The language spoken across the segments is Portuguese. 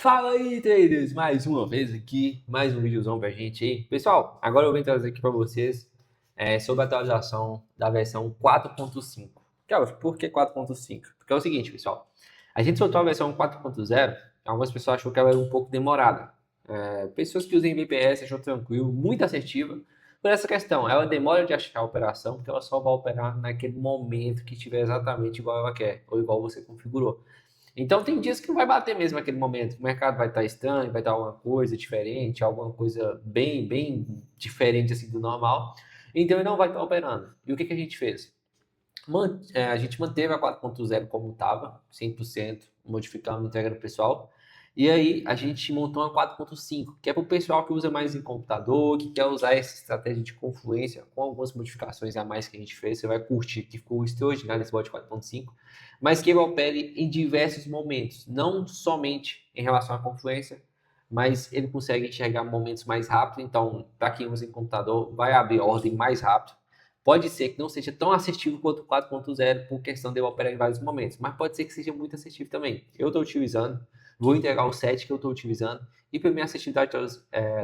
Fala aí, traders! Mais uma vez aqui, mais um videozão pra gente aí. Pessoal, agora eu vou trazer aqui pra vocês sobre a atualização da versão 4.5. Por que 4.5? Porque é o seguinte, pessoal. A gente soltou a versão 4.0, algumas pessoas achou que ela era um pouco demorada. Pessoas que usam VPS achou tranquilo, muito assertiva. Por essa questão, ela demora de achar a operação, porque ela só vai operar naquele momento que estiver exatamente igual ela quer, ou igual você configurou. Então tem dias que não vai bater mesmo naquele momento. O mercado vai estar estranho, vai estar alguma coisa diferente, alguma coisa bem diferente assim do normal. Então ele não vai estar operando. E o que a gente fez? A gente manteve a 4.0 como estava, 100%, modificando, entregando o pessoal. E aí a gente montou uma 4.5, que é para o pessoal que usa mais em computador, que quer usar essa estratégia de confluência com algumas modificações a mais que a gente fez. Você vai curtir, que ficou extraordinário nesse bot 4.5, mas que ele opere em diversos momentos, não somente em relação à confluência, mas ele consegue enxergar momentos mais rápido. Então, para quem usa em computador, vai abrir ordem mais rápido. Pode ser que não seja tão assertivo quanto o 4.0 por questão de eu operar em vários momentos, mas pode ser que seja muito assertivo também. Eu estou utilizando, vou entregar o set que eu estou utilizando e para minha assertividade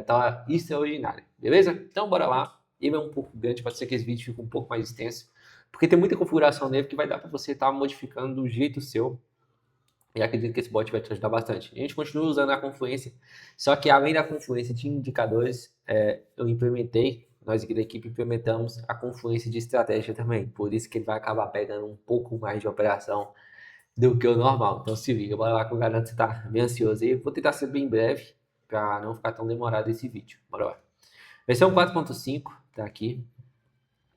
tá extraordinária, beleza? Então bora lá. Ele é um pouco grande, pode ser que esse vídeo fique um pouco mais extenso, porque tem muita configuração nele que vai dar para você estar modificando do jeito seu. E acredito que esse bot vai te ajudar bastante. A gente continua usando a confluência, só que além da confluência de indicadores, eu implementei, nós aqui da equipe implementamos a confluência de estratégia também. Por isso que ele vai acabar pegando um pouco mais de operação do que o normal. Então se liga, bora lá que eu garanto que você tá bem ansioso aí. Vou tentar ser bem breve, para não ficar tão demorado esse vídeo. Bora lá. Versão 4.5, tá aqui.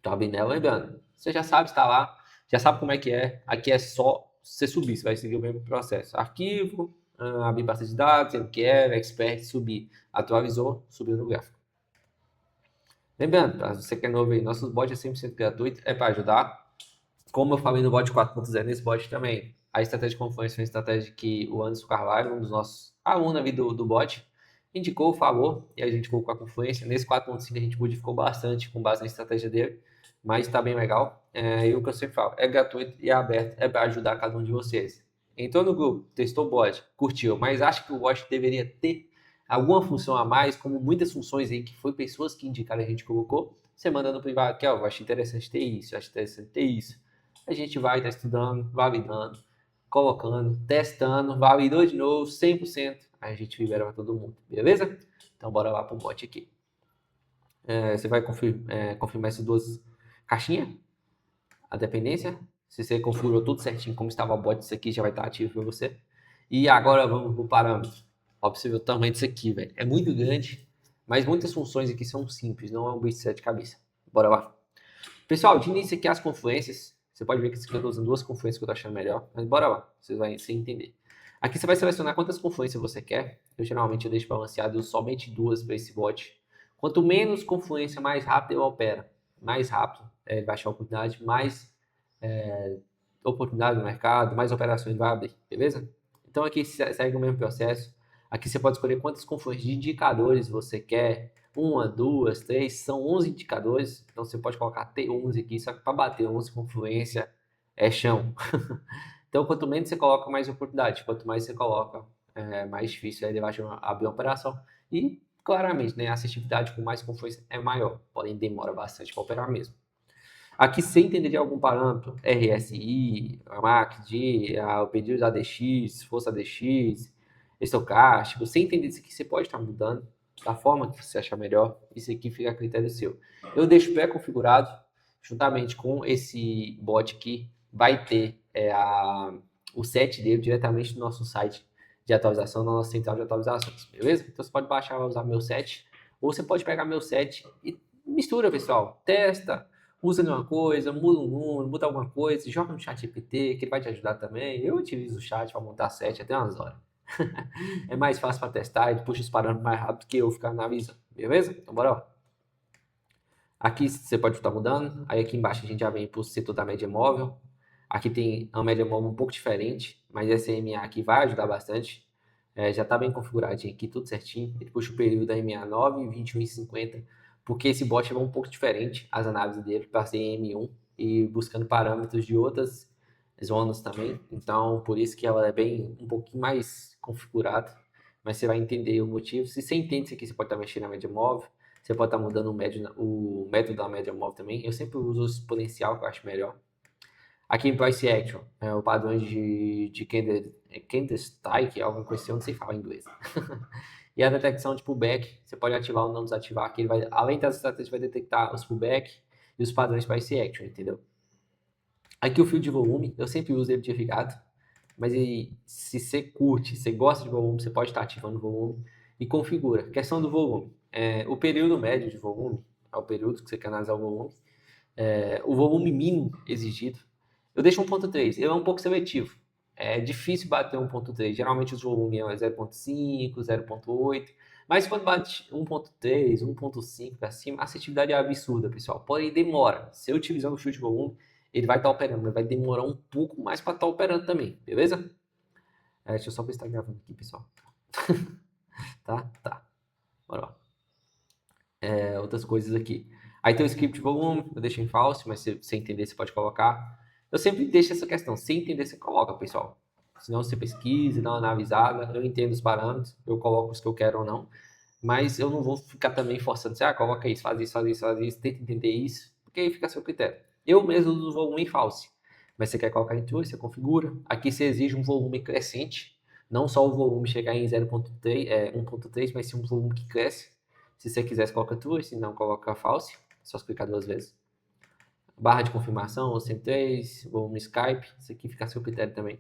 Tô abrindo ela, lembrando. Você já sabe, está lá, já sabe como é que é. Aqui é só você subir, você vai seguir o mesmo processo. Arquivo, abrir base de dados, MQL, Expert, subir. Atualizou, subiu no gráfico. Lembrando, tá? Se você quer novo aí, nossos bots é 100% gratuito, é para ajudar. Como eu falei no bot 4.0, nesse bot também, a estratégia de confluência foi uma estratégia que o Anderson Carvalho, um dos nossos alunos ali do bot, indicou, falou, e a gente colocou a confluência. Nesse 4.5 a gente modificou bastante com base na estratégia dele, mas está bem legal. E o que eu sempre falo, é gratuito e é aberto, é para ajudar cada um de vocês. Entrou no grupo, testou o bot, curtiu, mas acha que o bot deveria ter alguma função a mais, como muitas funções aí que foi pessoas que indicaram a gente colocou, você manda no privado, que eu acho interessante ter isso, eu acho interessante ter isso. A gente vai estar estudando, validando, colocando, testando, validou de novo, 100%, aí a gente libera para todo mundo, beleza? Então bora lá pro bot aqui. Você vai confirmar essas duas caixinhas, a dependência. Se você configurou tudo certinho como estava o bot, isso aqui já vai estar ativo para você. E agora vamos pro parâmetro. Ó, pra você ver o tamanho disso aqui, velho. É muito grande, mas muitas funções aqui são simples, não é um bicho de sete cabeças. Bora lá. Pessoal, de início aqui as confluências. Você pode ver que eu estou usando duas confluências que eu estou achando melhor, mas bora lá, vocês vão entender. Aqui você vai selecionar quantas confluências você quer. Eu geralmente deixo balanceado somente duas para esse bot. Quanto menos confluência, mais rápido ele opera. Mais rápido, vai achar oportunidade, mais oportunidade no mercado, mais operações vai abrir, beleza? Então aqui segue o mesmo processo. Aqui você pode escolher quantas confluências de indicadores você quer. Uma, duas, três, são 11 indicadores. Então você pode colocar T11 aqui, só que para bater 11 confluência é chão. Então quanto menos você coloca, mais oportunidade. Quanto mais você coloca, mais difícil ele vai abrir uma operação. E claramente, né, a assertividade com mais confluência é maior, porém demora bastante para operar mesmo. Aqui, sem entender de algum parâmetro, RSI, a MACD, o pedido de ADX, força ADX, estocástico, sem entender isso aqui, você pode estar mudando da forma que você achar melhor. Isso aqui fica a critério seu. Eu deixo pré-configurado, juntamente com esse bot aqui, vai ter o set dele diretamente no nosso site de atualização, na nossa central de atualizações, beleza? Então você pode baixar e usar meu set, ou você pode pegar meu set e mistura, pessoal. Testa, usa uma coisa, muda um número, muda alguma coisa, joga no chat GPT, que ele vai te ajudar também. Eu utilizo o chat para montar set até umas horas. É mais fácil para testar, ele puxa os parâmetros mais rápido que eu ficar analisando, beleza? Então bora lá. Aqui você pode estar mudando, aí aqui embaixo a gente já vem para o setor da média móvel. Aqui tem uma média móvel um pouco diferente, mas essa EMA aqui vai ajudar bastante. Já está bem configuradinho aqui, tudo certinho. Ele puxa o período da EMA 9, 21 e 50, porque esse bot é um pouco diferente, as análises dele, para ser M1 e buscando parâmetros de outras zonas também. Então, por isso que ela é bem um pouquinho mais configurada. mas você vai entender o motivo. Se você entende isso aqui, você pode estar mexendo na média móvel, você pode estar mudando o método da média móvel também. Eu sempre uso o exponencial, que eu acho melhor. Aqui em Price Action, o padrão de Candlestick, alguma coisa assim, eu não sei falar em inglês. E a detecção de pullback, você pode ativar ou não desativar, que ele vai, além das estratégias, vai detectar os pullback e os padrões Price Action, entendeu? Aqui o fio de volume, eu sempre uso ele de irrigado, mas se você curte, você gosta de volume, você pode estar ativando o volume e configura. Questão do volume, o período médio de volume, é o período que você quer analisar o volume, o volume mínimo exigido, eu deixo 1.3, ele é um pouco seletivo. É difícil bater 1.3, geralmente os volumes é 0.5, 0.8, mas quando bate 1.3, 1.5 para cima, a assertividade é absurda, pessoal. Porém, demora. Se eu utilizar o chute de volume, ele vai estar operando, mas vai demorar um pouco mais para estar operando também, beleza? Deixa eu só ver se está gravando aqui, pessoal. Tá. Bora lá. Outras coisas aqui. Aí tem o script volume, eu deixo em false, mas se você entender, você pode colocar. Eu sempre deixo essa questão, se entender, você coloca, pessoal. Senão você pesquisa, dá uma analisada, eu entendo os parâmetros, eu coloco os que eu quero ou não, mas eu não vou ficar também forçando, assim, coloca isso, faz isso, faz isso, faz isso, tenta entender isso, porque aí fica a seu critério. Eu mesmo uso o volume em false, mas você quer colocar em true, você configura. Aqui você exige um volume crescente, não só o volume chegar em 0.3, 1.3, mas sim um volume que cresce. Se você quiser, você coloca true, se não, coloca false. É só clicar 2 vezes. Barra de confirmação, ou 103, volume Skype. Isso aqui fica a seu critério também.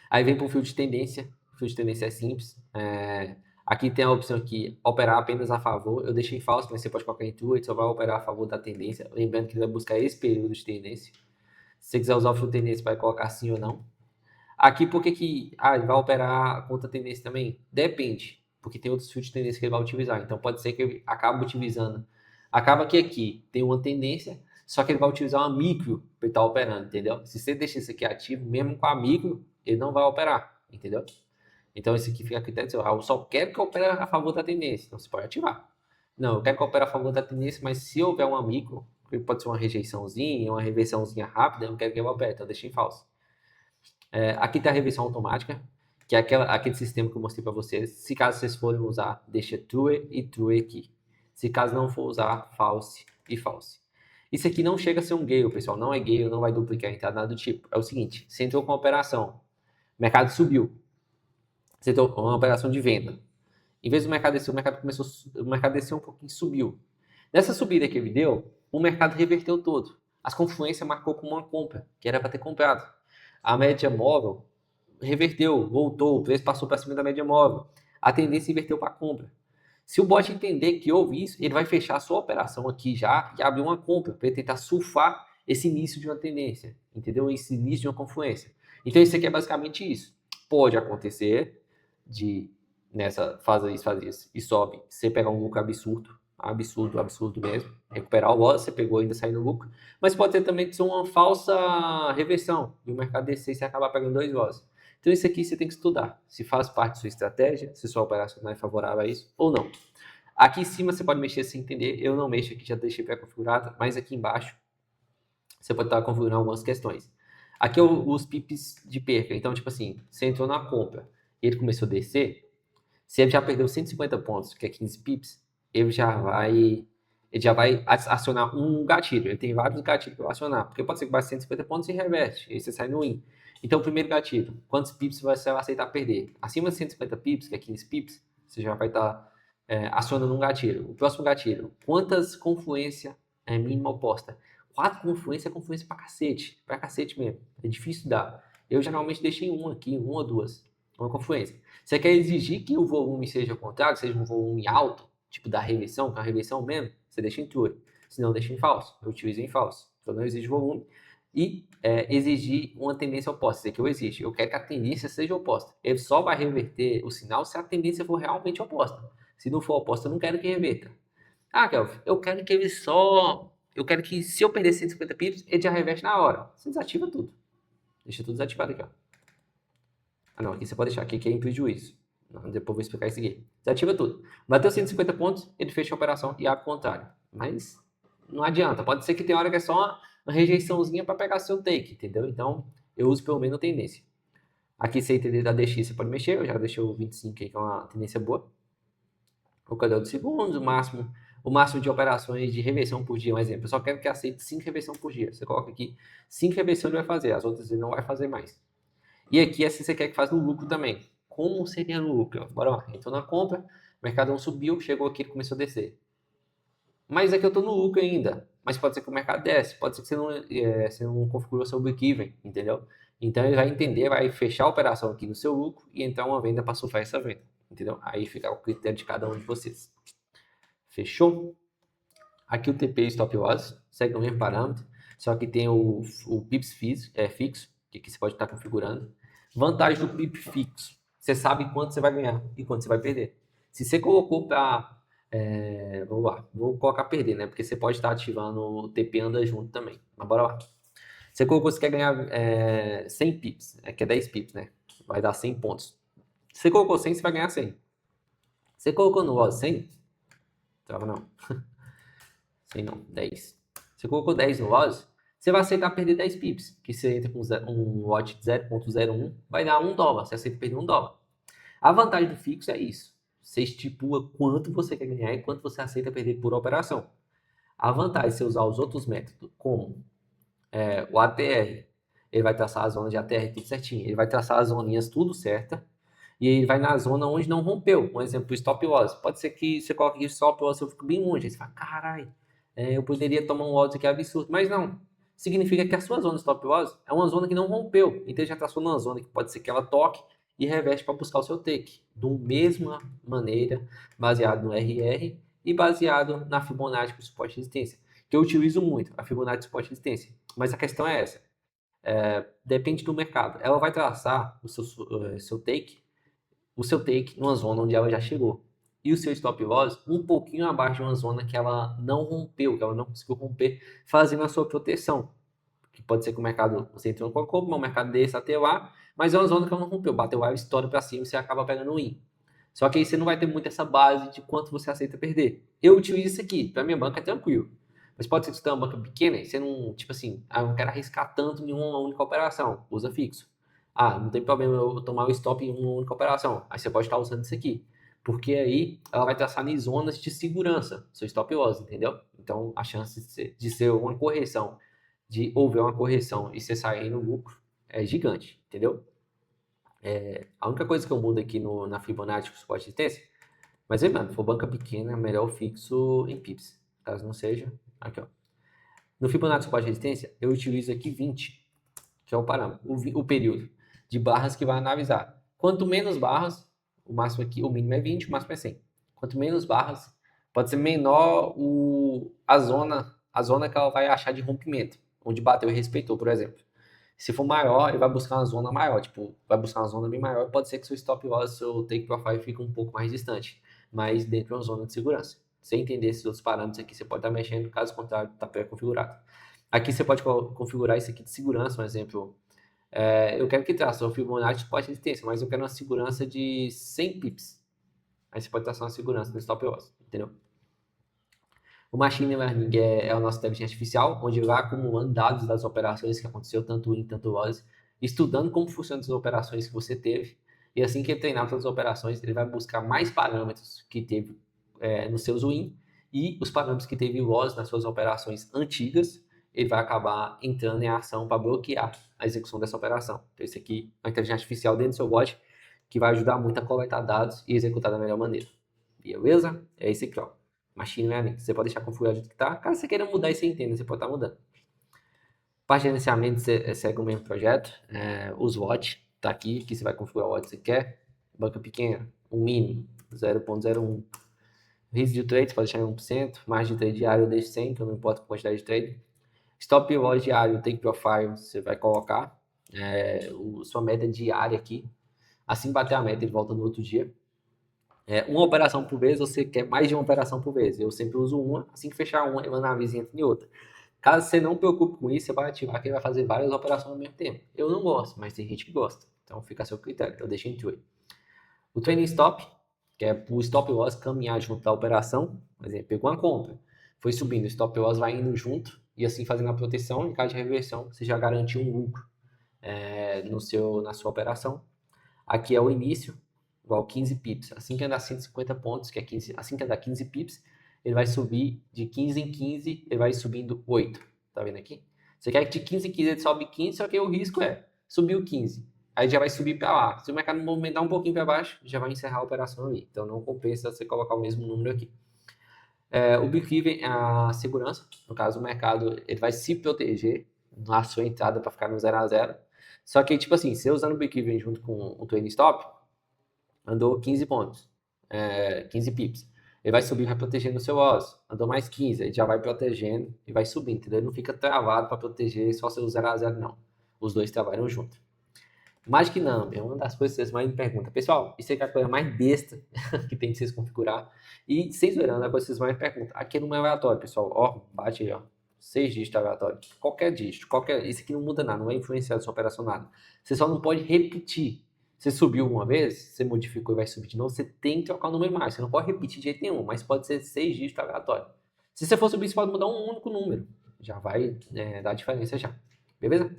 Aí vem para o fio de tendência. O fio de tendência é simples. Aqui tem a opção aqui, operar apenas a favor. Eu deixei falso, mas você pode colocar em true, ele só vai operar a favor da tendência. Lembrando que ele vai buscar esse período de tendência. Se você quiser usar o fio de tendência, vai colocar sim ou não. Aqui, por que ele vai operar contra a tendência também? Depende, porque tem outros fios de tendência que ele vai utilizar. Então, pode ser que ele acabe utilizando. Acaba que aqui tem uma tendência, só que ele vai utilizar uma micro para estar operando, entendeu? Se você deixar isso aqui ativo, mesmo com a micro, ele não vai operar, entendeu? Então, esse aqui fica a critério seu. Eu só quero que opere a favor da tendência. Então, você pode ativar. Não, eu quero que opere a favor da tendência, mas se houver uma micro, pode ser uma rejeiçãozinha, uma reversãozinha rápida, eu não quero que ele opere, então deixa em falso. Aqui está a reversão automática, que é aquele sistema que eu mostrei para vocês. Se caso vocês forem usar, deixa true e true aqui. Se caso não for usar, false e false. Isso aqui não chega a ser um gale, pessoal. Não é gale, não vai duplicar a entrada, nada do tipo. É o seguinte, você entrou com uma operação, o mercado subiu. Você entrou com uma operação de venda. Em vez do mercado descer, o mercado desceu um pouquinho e subiu. Nessa subida que ele deu, o mercado reverteu todo. As confluências marcou como uma compra, que era para ter comprado. A média móvel reverteu, voltou, o preço passou para cima da média móvel. A tendência inverteu para compra. Se o bot entender que houve isso, ele vai fechar a sua operação aqui já e abrir uma compra para ele tentar surfar esse início de uma tendência, entendeu? Esse início de uma confluência. Então isso aqui é basicamente isso. Pode acontecer de nessa faz isso e sobe, você pegar um lucro absurdo mesmo, recuperar o loss, você pegou ainda sair no lucro, mas pode ter também ser uma falsa reversão e o mercado descer e você acabar pegando 2 loss. Então isso aqui você tem que estudar, se faz parte da sua estratégia, se sua operação não é favorável a isso ou não. Aqui em cima você pode mexer sem entender, eu não mexo aqui, já deixei pré-configurado, mas aqui embaixo você pode estar configurando algumas questões. Aqui é os pips de perca, então tipo assim, você entrou na compra e ele começou a descer, se ele já perdeu 150 pontos, que é 15 pips, ele já vai acionar um gatilho. Ele tem vários gatilhos para acionar, porque pode ser que bate 150 pontos e reverte, e aí você sai no win. Então, o primeiro gatilho, quantos pips você vai aceitar perder? Acima de 150 pips, que é 15 pips, você já vai estar acionando um gatilho. O próximo gatilho, quantas confluência é mínima oposta? 4 confluência é confluência pra cacete mesmo. É difícil dar. Eu geralmente deixei uma aqui, uma ou duas. Uma confluência. Você quer exigir que o volume seja o contrário, seja um volume alto, tipo da reversão, com a reversão mesmo, você deixa em true. Se não, deixa em falso. Eu utilizo em falso. Então não exige volume. E exigir uma tendência oposta. Isso aqui eu exijo. Eu quero que a tendência seja oposta. Ele só vai reverter o sinal se a tendência for realmente oposta. Se não for oposta, eu não quero que reverta. Kelvin, eu quero que ele só... Eu quero que se eu perder 150 pips, ele já reverte na hora. Você desativa tudo. Deixa tudo desativado aqui, ó. Não, aqui você pode deixar, aqui que é em prejuízo. Não, depois eu vou explicar isso aqui. Desativa tudo. Bateu 150 pontos, ele fecha a operação e abre o contrário. Mas não adianta. Pode ser que tenha hora que é só uma rejeiçãozinha para pegar seu take, entendeu? Então, eu uso pelo menos a tendência. Aqui você entender da DX, você pode mexer, eu já deixei o 25 aí, que é uma tendência boa. O canal de segundos, o máximo de operações de reversão por dia, um exemplo. Eu só quero que aceite 5 reversões por dia. Você coloca aqui 5 reversões ele vai fazer, as outras ele não vai fazer mais. E aqui é se você quer que faça no lucro também. Como seria no lucro? Bora lá, entrou na compra, o mercado não subiu, chegou aqui e começou a descer. Mas aqui eu estou no lucro ainda. Mas pode ser que o mercado desce, pode ser que você não configurou seu break-even, entendeu? Então ele vai entender, vai fechar a operação aqui no seu lucro e entrar uma venda para surfar essa venda, entendeu? Aí fica o critério de cada um de vocês. Fechou? Aqui o TP Stop Loss segue o mesmo parâmetro, só que tem o Pips fixo, que aqui você pode estar configurando. Vantagem do Pip fixo, você sabe quanto você vai ganhar e quanto você vai perder. Se você colocou para vamos lá, vou colocar perder, né? Porque você pode estar ativando o TP anda junto também. Mas bora lá. Você colocou que você quer ganhar 100 pips, que é 10 pips, né? Vai dar 100 pontos. Se você colocou 100, você vai ganhar 100. Você colocou no loss 100? Trava não. 100 não, 10. Você colocou 10 no loss, você vai aceitar perder 10 pips. Que você entra com um lot de 0.01, vai dar $1. Você aceita perder $1. A vantagem do fixo é isso. Você estipula quanto você quer ganhar e quanto você aceita perder por operação. A vantagem de você usar os outros métodos, como o ATR, ele vai traçar a zona de ATR tudo certinho, ele vai traçar as zoninhas tudo certa, e ele vai na zona onde não rompeu. Um exemplo, stop loss. Pode ser que você coloque aqui stop loss, eu fico bem longe, aí você fala, caralho, eu poderia tomar um loss aqui absurdo, mas não. Significa que a sua zona stop loss é uma zona que não rompeu, então ele já traçou numa zona que pode ser que ela toque, e reveste para buscar o seu take. Da mesma maneira, baseado no RR e baseado na Fibonacci com suporte e resistência, que eu utilizo muito, a Fibonacci suporte e resistência. Mas a questão é essa, depende do mercado. Ela vai traçar o seu take numa zona onde ela já chegou. E o seu stop loss um pouquinho abaixo de uma zona que ela não rompeu, que ela não conseguiu romper, fazendo a sua proteção. Que pode ser que o mercado, você entrou com a compra, mas o mercado desça até lá, mas é uma zona que ela não rompeu, bateu lá, estoura para cima e você acaba pegando um win. Só que aí você não vai ter muito essa base de quanto você aceita perder. Eu utilizo isso aqui, para minha banca é tranquilo. Mas pode ser que você tenha uma banca pequena e você não, tipo assim, eu não quero arriscar tanto em uma única operação, usa fixo. Não tem problema eu tomar o stop em uma única operação. Aí você pode estar usando isso aqui. Porque aí ela vai traçar em zonas de segurança, seu stop loss, entendeu? Então a chance de ser uma correção, de houver uma correção e você sair no lucro é gigante, entendeu? A única coisa que eu mudo aqui na Fibonacci com suporte de resistência, mas lembrando, se for banca pequena, é melhor fixo em pips. Caso não seja, aqui ó. No Fibonacci suporte de resistência, eu utilizo aqui 20, que é o parâmetro, o período de barras que vai analisar. Quanto menos barras, o máximo aqui, o mínimo é 20, o máximo é 100. Quanto menos barras, pode ser menor a zona que ela vai achar de rompimento, onde bateu e respeitou, por exemplo. Se for maior, ele vai buscar uma zona maior, tipo, vai buscar uma zona bem maior, pode ser que seu stop loss, seu take profile fique um pouco mais distante, mas dentro de uma zona de segurança. Sem entender esses outros parâmetros aqui, você pode estar mexendo, caso contrário, está pré-configurado. Aqui você pode configurar isso aqui de segurança, um exemplo. Eu quero que traça o Fibonacci pode resistência, mas eu quero uma segurança de 100 pips. Aí você pode traçar uma segurança no stop loss, entendeu? O Machine Learning é a nossa inteligência artificial, onde ele vai acumulando dados das operações que aconteceu, tanto win, tanto loss, estudando como funcionam as operações que você teve, e assim que ele treinar todas as operações, ele vai buscar mais parâmetros que teve nos seus win, e os parâmetros que teve loss nas suas operações antigas, ele vai acabar entrando em ação para bloquear a execução dessa operação. Então, esse aqui é uma inteligência artificial dentro do seu bot, que vai ajudar muito a coletar dados e executar da melhor maneira. Beleza? É esse aqui, ó. Machine Learning. Você pode deixar configurado do jeito que tá. Caso você queira mudar e você entenda, você pode estar mudando. Parte de gerenciamento, você segue o mesmo projeto. Os watch, tá aqui, que você vai configurar o watch que você quer. Banca pequena, um mínimo, 0.01. Risco de trade, você pode deixar em 1%. Margem de trade diário, eu deixo 100, que eu não importo a quantidade de trade. Stop loss diário, take profile, você vai colocar. Sua meta diária aqui. Assim bater a meta, ele volta no outro dia. Uma operação por vez, você quer mais de uma operação por vez. Eu sempre uso uma, assim que fechar uma, eu analiso e entra em outra. Caso você não preocupe com isso, você vai ativar que ele vai fazer várias operações ao mesmo tempo. Eu não gosto, mas tem gente que gosta. Então fica a seu critério, eu deixo em trade. O trailing stop, que é o stop loss caminhar junto da operação. Por exemplo, pegou uma compra, foi subindo, o stop loss vai indo junto, e assim fazendo a proteção, em caso de reversão, você já garantiu um lucro na sua operação. Aqui é o início, igual 15 pips. Assim que andar 150 pontos, que é 15, assim que andar 15 pips, ele vai subir de 15 em 15, ele vai subindo 8. Tá vendo aqui? Você quer que de 15 em 15 ele sobe 15, só que o risco é subiu 15. Aí já vai subir para lá. Se o mercado movimentar um pouquinho para baixo, já vai encerrar a operação ali. Então não compensa você colocar o mesmo número aqui. O break-even é a segurança. No caso, o mercado ele vai se proteger na sua entrada para ficar no 0 a 0. Só que, tipo assim, você usando o break-even junto com o trailing stop, andou 15 pontos, 15 pips. Ele vai subir e vai protegendo o seu OS. Andou mais 15, ele já vai protegendo e vai subindo, entendeu? Ele não fica travado para proteger só seu 0 a 0, não. Os dois trabalham junto. Magic Number é uma das coisas que vocês mais me perguntam. Pessoal, isso aqui é a coisa mais besta que tem de vocês configurar. E, sem zoeirando, é a coisa que vocês mais me perguntam. Aqui é no meu aleatório, pessoal. Ó, bate aí, ó. 6 dígitos aleatório. Qualquer dígito, isso aqui não muda nada, não vai influenciar a sua operação nada. Você só não pode repetir. Você subiu uma vez, você modificou e vai subir de novo, você tem que trocar o número mais. Você não pode repetir de jeito nenhum, mas pode ser 6 dígitos aleatório. Se você for subir, você pode mudar um único número. Já vai dar diferença já. Beleza?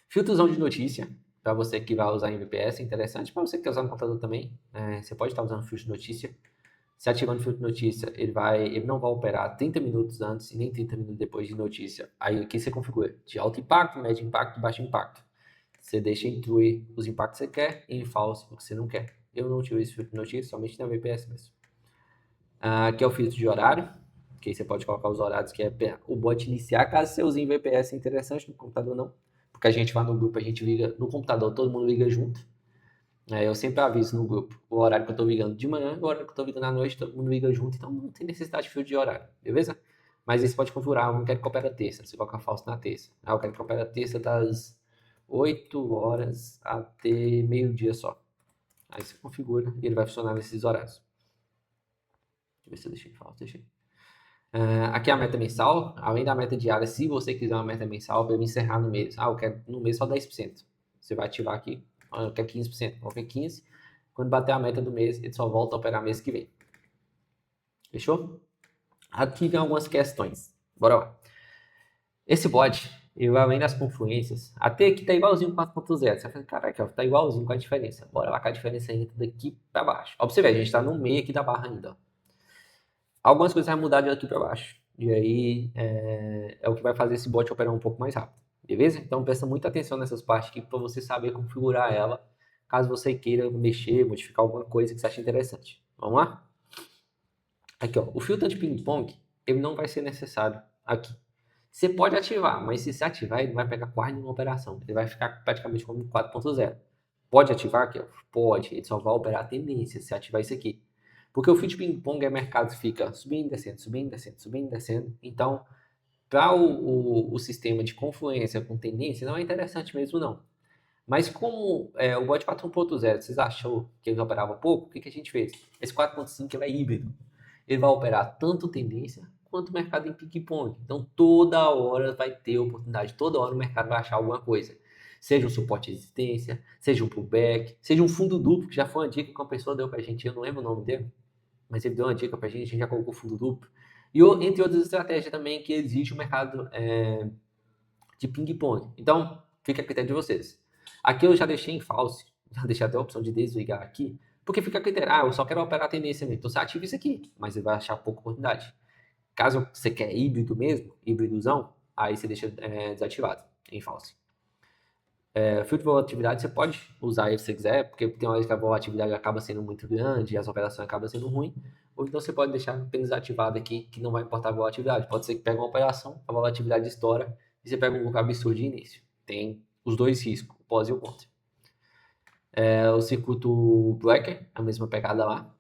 Filtrozão de notícia, para você que vai usar em VPS, é interessante. Para você que quer usar no computador também, você pode estar usando filtro de notícia. Se ativando o filtro de notícia, ele não vai operar 30 minutos antes e nem 30 minutos depois de notícia. Aí aqui você configura de alto impacto, médio impacto, baixo impacto. Você deixa incluir os impactos que você quer e em falso o que você não quer. Eu não utilizo esse filtro de notícia, somente na VPS mesmo. Aqui é o filtro de horário, que aí você pode colocar os horários que é o bot iniciar, caso você use em VPS, é interessante, no computador não. Porque a gente vai no grupo, a gente liga no computador, todo mundo liga junto. Eu sempre aviso no grupo o horário que eu estou ligando de manhã e o horário que eu estou ligando à noite, todo mundo liga junto, então não tem necessidade de filtro de horário, beleza? Mas aí você pode configurar, eu não quero que opera terça, você coloca falso na terça. Eu quero que opera terça das 8 horas até meio-dia só. Aí você configura e ele vai funcionar nesses horários. Deixa eu ver se eu deixei falso, deixei. Aqui é a meta mensal, além da meta diária, se você quiser uma meta mensal, para eu encerrar no mês. Eu quero no mês só 10%. Você vai ativar aqui, eu quero 15%, qualquer 15%. Quando bater a meta do mês, ele só volta a operar mês que vem. Fechou? Aqui vem algumas questões. Bora lá. Esse bot, além das confluências, até aqui tá igualzinho 4.0. Você fala, caraca, tá igualzinho, com a diferença. Bora lá com a diferença ainda daqui para baixo. Ó, pra você ver, a gente tá no meio aqui da barra ainda, ó. Algumas coisas vão mudar de aqui para baixo. E aí é o que vai fazer esse bot operar um pouco mais rápido. Beleza? Então presta muita atenção nessas partes aqui para você saber configurar ela, caso você queira mexer, modificar alguma coisa que você ache interessante. Vamos lá? Aqui, ó, o filtro de ping-pong, ele não vai ser necessário aqui. Você pode ativar, mas se você ativar, ele não vai pegar quase nenhuma operação. Ele vai ficar praticamente como 4.0. Pode ativar aqui? Ó? Pode. Ele só vai operar a tendência se ativar isso aqui. Porque o filtro de ping-pong é mercado que fica subindo, descendo, subindo, descendo, subindo, descendo. Então, para o sistema de confluência com tendência, não é interessante mesmo, não. Mas como o bot 4.0, vocês achou que ele operava pouco, o que a gente fez? Esse 4.5 é híbrido. Ele vai operar tanto tendência quanto mercado em ping-pong. Então, toda hora vai ter oportunidade, toda hora o mercado vai achar alguma coisa. Seja um suporte de resistência, seja um pullback, seja um fundo duplo, que já foi uma dica que uma pessoa deu pra gente, eu não lembro o nome dele, mas ele deu uma dica pra gente, a gente já colocou fundo duplo. E entre outras estratégias também que existe o mercado de ping-pong. Então, fica a critério de vocês. Aqui eu já deixei em falso, já deixei até a opção de desligar aqui, porque fica a critério, eu só quero operar a tendência mesmo. Então você ativa isso aqui, mas você vai achar pouca oportunidade. Caso você quer híbrido mesmo, híbridozão, aí você deixa desativado, em falso. Filtro de volatilidade você pode usar ele se você quiser, porque tem hora que a volatilidade acaba sendo muito grande e as operações acabam sendo ruins, ou então você pode deixar apenas ativado aqui, que não vai importar a volatilidade. Pode ser que pegue uma operação, a volatilidade estoura e você pega um lucro absurdo de início. Tem os dois riscos, o pós e o contra. O circuito Breaker, a mesma pegada lá,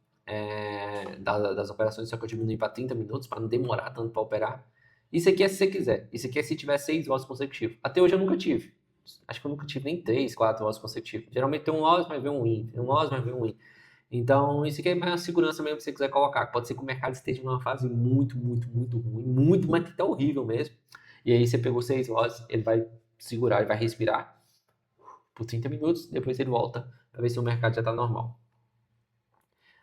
das operações, só que eu diminui para 30 minutos, para não demorar tanto para operar. Isso aqui é se você quiser. Isso aqui é se tiver 6 votos consecutivos. Até hoje eu nunca tive. Acho que eu nunca tive nem 3, 4 votos consecutivos. Geralmente tem um loss, mas vem um win. Tem um loss, mas vem um win. Então, isso aqui é mais uma segurança mesmo que você quiser colocar. Pode ser que o mercado esteja numa fase muito, muito, muito ruim. Muito, mas até horrível mesmo. E aí você pegou 6 loss, ele vai segurar, ele vai respirar por 30 minutos. Depois ele volta para ver se o mercado já está normal.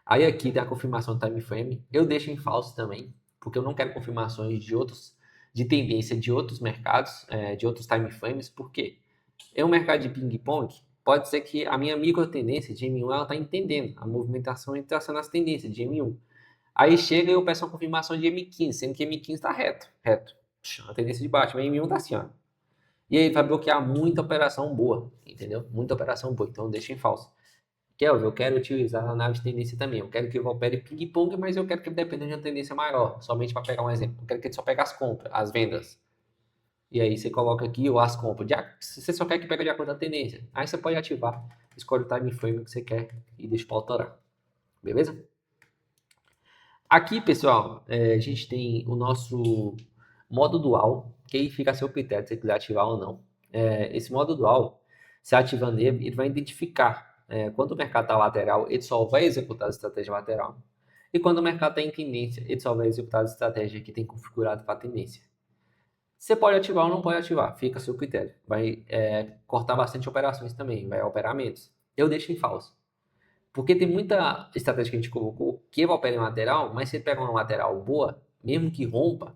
Aí aqui tem a confirmação do time frame. Eu deixo em falso também, porque eu não quero confirmações de tendência de outros mercados, de outros time frames. Por quê? É um mercado de ping-pong, pode ser que a minha micro tendência de M1 ela está entendendo a movimentação entre as tendências de M1. Aí chega e eu peço uma confirmação de M15, sendo que M15 está reto, reto. A tendência de baixo, mas M1 está assim, ó. E aí vai bloquear muita operação boa, entendeu? Muita operação boa, então deixa em falso. Kelvin, eu quero utilizar a análise de tendência também. Eu quero que ele opere ping-pong, mas eu quero que ele dependa de uma tendência maior. Somente para pegar um exemplo. Eu quero que ele só pegue as compras, as vendas. E aí você coloca aqui ou as compras. Se você só quer que pegue de acordo com a tendência. Aí você pode ativar, escolhe o time frame que você quer e deixa para autorar. Beleza? Aqui, pessoal, a gente tem o nosso modo dual, que aí fica a seu critério se você quiser ativar ou não. Esse modo dual, se ativando ele, ele vai identificar quando o mercado está lateral, ele só vai executar a estratégia lateral. E quando o mercado está em tendência, ele só vai executar a estratégia que tem configurado para a tendência. Você pode ativar ou não pode ativar, fica a seu critério. Vai cortar bastante operações também, vai operar menos. Eu deixo em falso. Porque tem muita estratégia que a gente colocou que vai operar em lateral, mas se ele pega uma lateral boa, mesmo que rompa,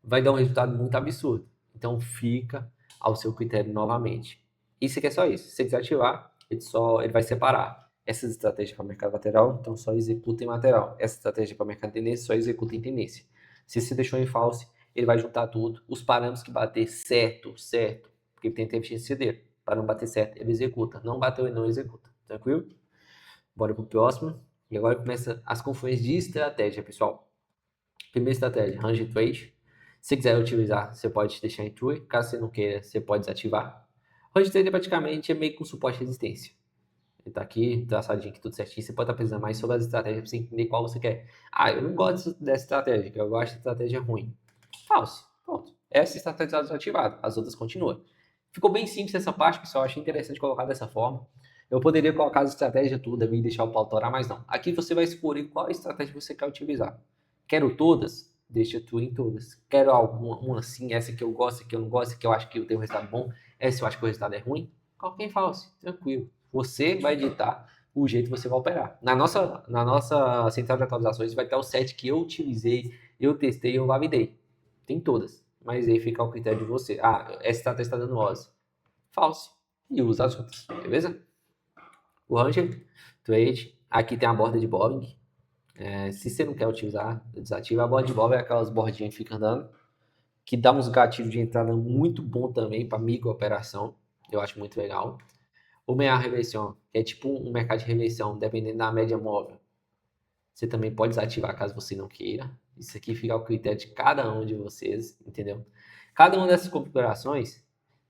vai dar um resultado muito absurdo. Então fica ao seu critério novamente. Isso aqui é só isso. Se você quiser ativar, ele vai separar essas estratégias para mercado lateral, então só executa em lateral. Essa estratégia para mercado tendência, só executa em tendência. Se você deixou em false, ele vai juntar tudo. Os parâmetros que bater certo, porque ele tem eficiência dele. Para não bater certo, ele executa. Não bateu, ele não executa. Tranquilo? Bora pro próximo. E agora começa as confusões de estratégia, pessoal. Primeira estratégia, range trade. Se quiser utilizar, você pode deixar em true. Caso você não queira, você pode desativar. Range trade praticamente é meio com suporte e resistência. Ele tá aqui, traçadinho aqui, tudo certinho. Você pode estar precisando mais sobre as estratégias para você entender qual você quer. Ah, eu não gosto dessa estratégia, eu gosto de estratégia ruim. Falso. Pronto. Essa estratégia está desativada, as outras continuam. Ficou bem simples essa parte, pessoal. Achei interessante colocar dessa forma. Eu poderia colocar as estratégias tudo e deixar o pau torar, mas não. Aqui você vai escolher qual estratégia você quer utilizar. Quero todas? Deixa tu em todas. Quero uma assim, essa que eu gosto, essa que eu não gosto, essa que eu acho que eu tenho um resultado bom, essa eu acho que o resultado é ruim. Coloque em falso, tranquilo. Você vai editar o jeito que você vai operar. Na nossa central de atualizações vai estar o set que eu utilizei, eu testei, eu validei. Tem todas, mas aí fica ao critério de você. Ah, essa estratégia está dando OS. Falso. E usa as outras, beleza? O Ranger Trade, aqui tem a borda de bobbing. Se você não quer utilizar, desativa. A borda de bobbing é aquelas bordinhas que ficam andando, que dá uns gatilhos de entrada muito bom também para micro operação. Eu acho muito legal. O meia reversão, que é tipo um mercado de reversão, dependendo da média móvel. Você também pode desativar caso você não queira. Isso aqui fica ao critério de cada um de vocês, entendeu? Cada uma dessas configurações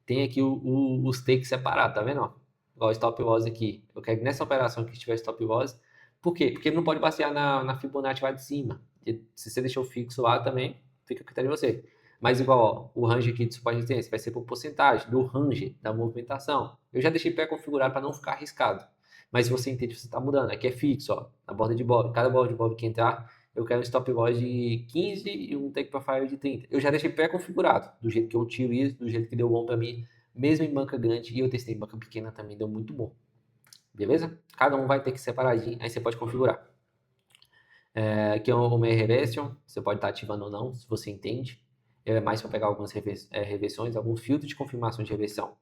tem aqui os takes separados, tá vendo? Ó? Igual stop loss aqui. Eu quero que nessa operação que tiver stop loss. Por quê? Porque ele não pode basear na Fibonacci lá de cima. E se você deixou fixo lá também, fica a critério de você. Mas igual, ó, o range aqui de suporte de resistência vai ser por porcentagem do range da movimentação. Eu já deixei pré-configurado para não ficar arriscado. Mas se você entende, você está mudando. Aqui é fixo, ó, na borda de bob. Cada borda de bob que entrar, eu quero um stop loss de 15 e um take profile de 30. Eu já deixei pré-configurado, do jeito que eu utilizo, do jeito que deu bom para mim, mesmo em banca grande, e eu testei em banca pequena também, deu muito bom. Beleza? Cada um vai ter que separadinho, aí você pode configurar. Aqui é o meia reversion, você pode estar ativando ou não, se você entende. É mais para pegar algumas reversões, alguns filtros de confirmação de reversão.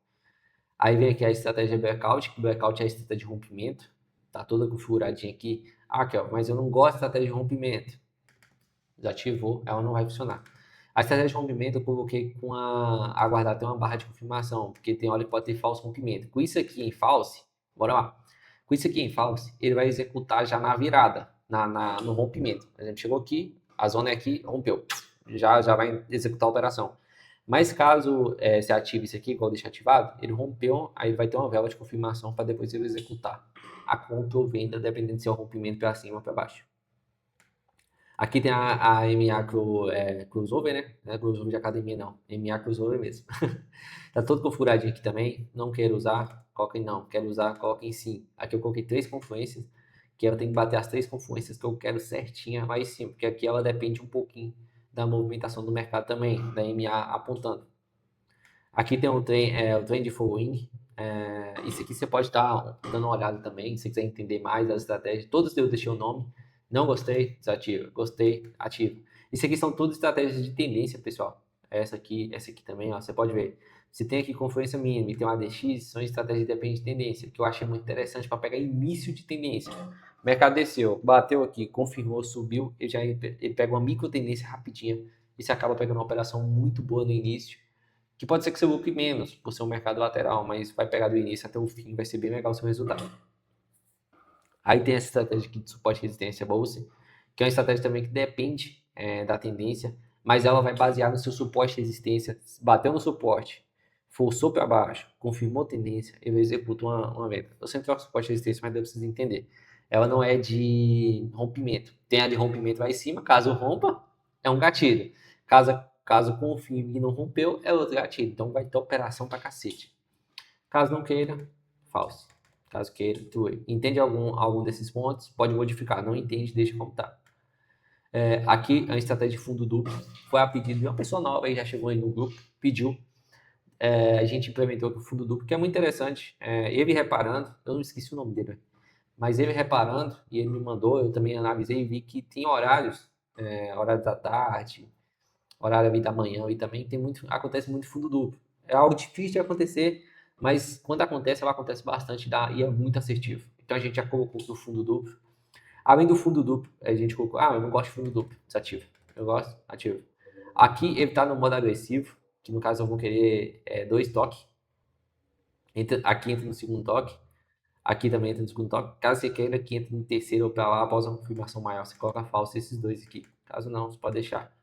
Aí vem aqui a estratégia breakout, que breakout é a estratégia de rompimento. Tá toda configuradinha aqui. Ah, Kel, mas eu não gosto da estratégia de rompimento. Desativou, ela não vai funcionar. A estratégia de rompimento eu coloquei com aguardar até uma barra de confirmação, porque tem hora que pode ter falso rompimento. Com isso aqui em false, bora lá. Com isso aqui em false, ele vai executar já na virada, no rompimento. Por exemplo, chegou aqui, a zona é aqui, rompeu. Já vai executar a operação. Mas caso você ative isso aqui, igual deixar ativado, ele rompeu, aí vai ter uma vela de confirmação para depois ele executar a compra ou venda, dependendo se é o rompimento para cima ou para baixo. Aqui tem a MA Crossover, né? Não é Crossover de academia, não. MA Crossover mesmo. Tá todo configuradinho aqui também. Não quero usar, coloca em não. Quero usar, coloca em sim. Aqui eu coloquei 3 confluências, que eu tenho que bater as 3 confluências que eu quero certinha lá em cima, porque aqui ela depende um pouquinho da movimentação do mercado também, da MA apontando. Aqui tem o trend following. Isso aqui você pode estar dando uma olhada também, se você quiser entender mais das estratégias. Todos eu deixei o nome. Não gostei, desativa. Gostei, ativa. Isso aqui são todas estratégias de tendência, pessoal. Essa aqui também, ó, você pode ver. Se tem aqui confluência mínima e tem um ADX, são estratégias que dependem de tendência, que eu achei muito interessante para pegar início de tendência. O mercado desceu, bateu aqui, confirmou, subiu, ele pega uma micro tendência rapidinha e você acaba pegando uma operação muito boa no início, que pode ser que você lucre menos por ser um mercado lateral, mas vai pegar do início até o fim, vai ser bem legal o seu resultado. Aí tem essa estratégia aqui de suporte e resistência bolsa, que é uma estratégia também que depende da tendência, mas ela vai basear no seu suporte e resistência. Bateu no suporte, forçou para baixo, confirmou tendência, eu executo uma venda. Eu sempre troco suporte e resistência, mas deve precisar entender. Ela não é de rompimento. Tem a de rompimento lá em cima, caso rompa, é um gatilho. Caso confirme que não rompeu, é outro gatilho. Então vai ter operação pra cacete. Caso não queira, falso. Caso queira, true. Entende algum desses pontos, pode modificar. Não entende, deixa como tá. Aqui, a estratégia de fundo duplo foi a pedido de uma pessoa nova, aí já chegou aí no grupo, pediu. A gente implementou aqui o fundo duplo, que é muito interessante. Ele reparando, eu não esqueci o nome dele, mas ele reparando, e ele me mandou, eu também analisei e vi que tem horários, horário da tarde, horário da manhã, e também acontece muito fundo duplo. É algo difícil de acontecer, mas quando acontece, ela acontece bastante e é muito assertivo. Então a gente já colocou o fundo duplo. Além do fundo duplo, a gente colocou, eu não gosto de fundo duplo, desativo. Eu gosto, ativo. Aqui ele está no modo agressivo, que no caso eu vou querer 2 toques. Aqui entra no segundo toque, aqui também entra no segundo toque. Caso você queira que entre no terceiro ou para lá, após uma confirmação maior, você coloca falso esses dois aqui. Caso não, você pode deixar.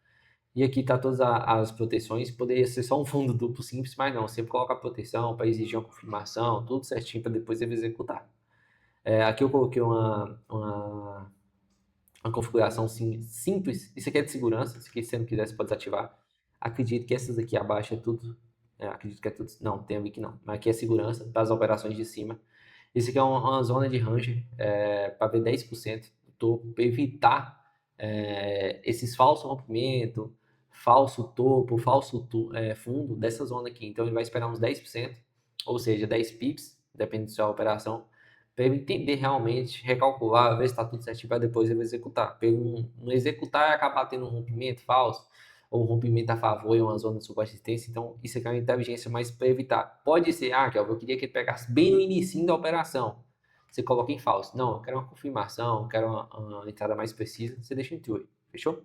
E aqui tá todas as proteções. Poderia ser só um fundo duplo simples, mas não. Sempre coloca a proteção para exigir uma confirmação, tudo certinho para depois ele executar. Aqui eu coloquei uma configuração simples. Isso aqui é de segurança. Se você não quiser, você pode desativar. Acredito que essas aqui abaixo é tudo. Acredito que é tudo. Não, tem aqui não. Mas aqui é segurança para as operações de cima. Isso aqui é uma zona de range para ver 10% do topo, para evitar esses falsos rompimentos, falso topo, fundo dessa zona aqui. Então ele vai esperar uns 10%, ou seja, 10 pips, depende da sua operação, para ele entender realmente, recalcular, ver se está tudo certinho para depois ele executar. Para ele não executar e acabar tendo um rompimento falso, ou um rompimento a favor em uma zona de subsistência. Então isso aqui é uma inteligência mais para evitar. Pode ser, eu queria que ele pegasse bem no início da operação. Você coloca em falso. Não, eu quero uma confirmação, eu quero uma entrada mais precisa, você deixa em true. Fechou?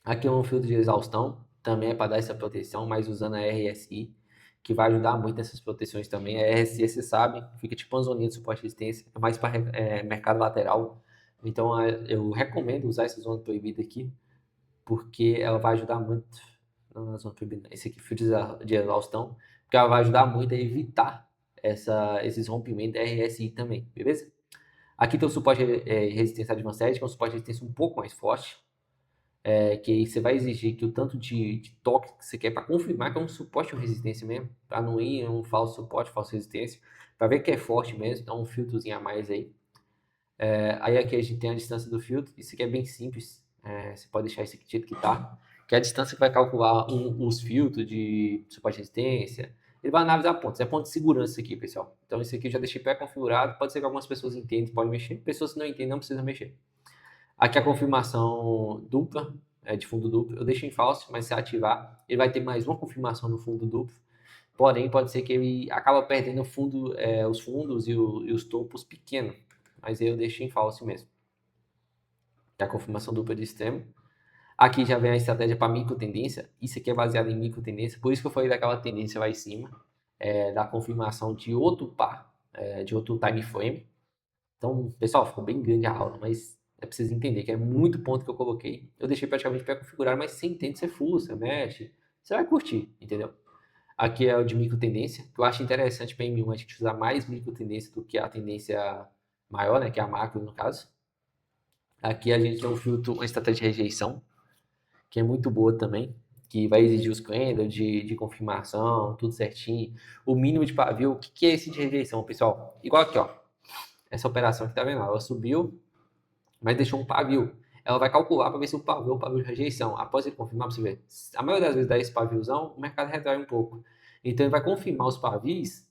Aqui é um filtro de exaustão, também é para dar essa proteção, mas usando a RSI, que vai ajudar muito nessas proteções também. A RSI, você sabe, fica tipo uma zoninha de suporte e resistência, é mais para mercado lateral. Então eu recomendo usar essa zona proibida aqui, porque ela vai ajudar muito. Não, na zona proibida, esse aqui, filtro de exaustão, porque ela vai ajudar muito a evitar esses rompimentos da RSI também, beleza? Aqui tem o suporte resistência advanced, que é um suporte de resistência um pouco mais forte, que aí você vai exigir que o tanto de toque que você quer para confirmar que é um suporte ou resistência mesmo, para não ir um falso suporte, falsa resistência, para ver que é forte mesmo, então um filtrozinho a mais aí. Aí aqui a gente tem a distância do filtro, isso aqui é bem simples, você pode deixar isso aqui do jeito que tá, que é a distância que vai calcular os filtros de suporte e resistência. Ele vai analisar pontos, é ponto de segurança aqui, pessoal. Então isso aqui eu já deixei pré-configurado, pode ser que algumas pessoas entendam, podem mexer, pessoas que não entendem não precisam mexer. Aqui a confirmação dupla, de fundo duplo, eu deixo em falso, mas se ativar, ele vai ter mais uma confirmação no fundo duplo. Porém, pode ser que ele acaba perdendo os fundos e os topos pequenos, mas eu deixo em falso mesmo. Que é a confirmação dupla de extremo. Aqui já vem a estratégia para micro tendência. Isso aqui é baseado em micro tendência, por isso que eu falei daquela tendência lá em cima, da confirmação de outro par, de outro time frame. Então, pessoal, ficou bem grande a aula, mas é preciso entender que é muito ponto que eu coloquei. Eu deixei praticamente pré-configurado, mas você entende, você fuça, mexe, você vai curtir, entendeu? Aqui é o de micro tendência, que eu acho interessante para M1 a gente usar mais micro tendência do que a tendência maior, né, que é a macro no caso. Aqui a gente tem um filtro, uma estratégia de rejeição, que é muito boa também, que vai exigir os candles de confirmação, tudo certinho. O mínimo de pavio, o que é esse de rejeição, pessoal? Igual aqui, ó. Essa operação aqui, tá vendo? Ela subiu, mas deixou um pavio. Ela vai calcular para ver se o pavio é o pavio de rejeição. Após ele confirmar, para você ver. A maioria das vezes dá esse paviozão, o mercado retrai um pouco. Então ele vai confirmar os pavios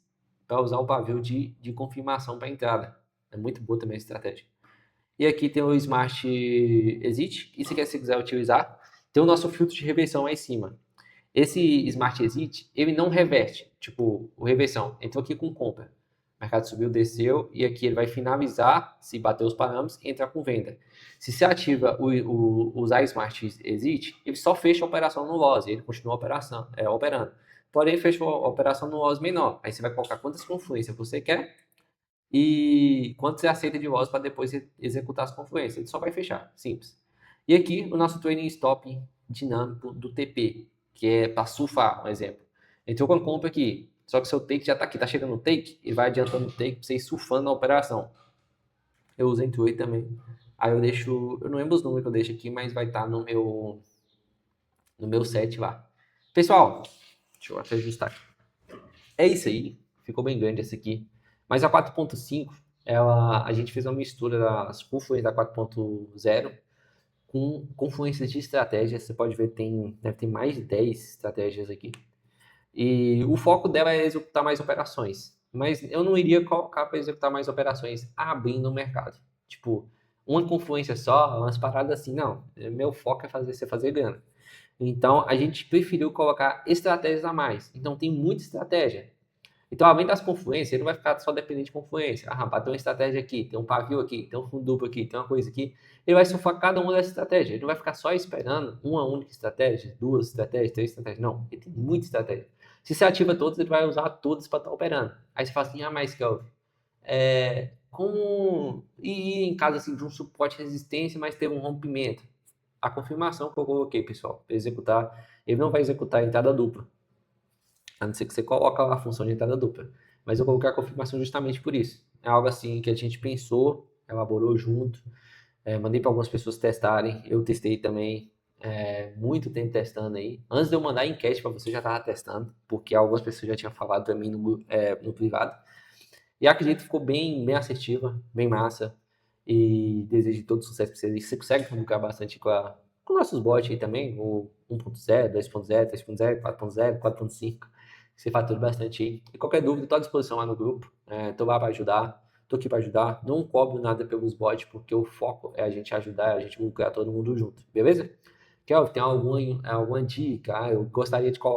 para usar o pavio de confirmação para entrada. É muito boa também a estratégia. E aqui tem o Smart Exit. Isso aqui, se quiser utilizar, tem o nosso filtro de reversão lá em cima. Esse Smart Exit, ele não reverte, tipo, o reversão. Entrou aqui com compra. O mercado subiu, desceu, e aqui ele vai finalizar, se bater os parâmetros, e entrar com venda. Se você ativa usar Smart Exit, ele só fecha a operação no loss, ele continua operando. Porém, fecha a operação no loss menor. Aí você vai colocar quantas confluências você quer e quanto você aceita de loss para depois executar as confluências. Ele só vai fechar, simples. E aqui o nosso trailing stop dinâmico do TP, que é para surfar, um exemplo. Entrou com a compra aqui, só que seu take já está aqui, está chegando no take, e vai adiantando o take para você ir surfando na operação. Eu uso Intuit também. Aí eu deixo, eu não lembro os números que eu deixo aqui, mas vai estar no meu set lá. Pessoal, deixa eu até ajustar aqui. É isso aí, ficou bem grande esse aqui. Mas a 4.5, a gente fez uma mistura das confluências da 4.0 com confluências de estratégias. Você pode ver, deve ter mais de 10 estratégias aqui. E o foco dela é executar mais operações. Mas eu não iria colocar para executar mais operações abrindo o mercado. Tipo, uma confluência só, umas paradas assim, não. Meu foco é fazer você fazer grana. Então, a gente preferiu colocar estratégias a mais. Então, tem muita estratégia. Então, além das confluências, ele não vai ficar só dependente de confluência. Ah, rapaz, tem uma estratégia aqui, tem um pavio aqui, tem um fundo duplo aqui, tem uma coisa aqui. Ele vai surfar cada uma dessas estratégias. Ele não vai ficar só esperando uma única estratégia, duas estratégias, três estratégias. Não, ele tem muita estratégia. Se você ativa todas, ele vai usar todas para estar operando. Aí você fala assim, ah, mas Kelvin, como ir em caso assim, de um suporte de resistência, mas ter um rompimento? A confirmação que eu coloquei, pessoal, para executar, ele não vai executar a entrada dupla. A não ser que você coloque a função de entrada dupla. Mas eu coloquei a confirmação justamente por isso. É algo assim que a gente pensou, elaborou junto, mandei para algumas pessoas testarem, eu testei também, muito tempo testando aí. Antes de eu mandar a enquete para você, já estava testando, porque algumas pessoas já tinham falado para mim no privado. E acredito que ficou bem, bem assertiva, bem massa. E desejo todo sucesso para vocês. Você consegue publicar bastante com nossos bots aí também, o 1.0, 2.0, 3.0, 4.0, 4.5. Você fatura bastante aí. E qualquer dúvida, estou à disposição lá no grupo. Estou lá para ajudar. Estou aqui para ajudar. Não cobro nada pelos bots, porque o foco é a gente ajudar, a gente lucrar todo mundo junto. Beleza? Kelvin, tem alguma dica? Eu gostaria de que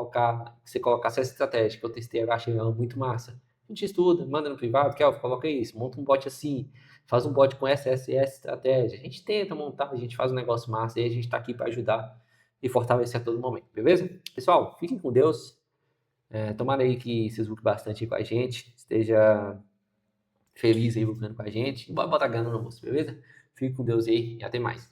você colocasse essa estratégia que eu testei, eu achei ela muito massa. A gente estuda, manda no privado, Kelvin, coloca isso, monta um bot assim, faz um bot com essa estratégia. A gente tenta montar, a gente faz um negócio massa e a gente está aqui para ajudar e fortalecer a todo momento, beleza? Pessoal, fiquem com Deus. Tomara aí que vocês lucrem bastante aí com a gente, esteja feliz aí lucrando com a gente. E bora botar grana no bolso, beleza? Fique com Deus aí e até mais.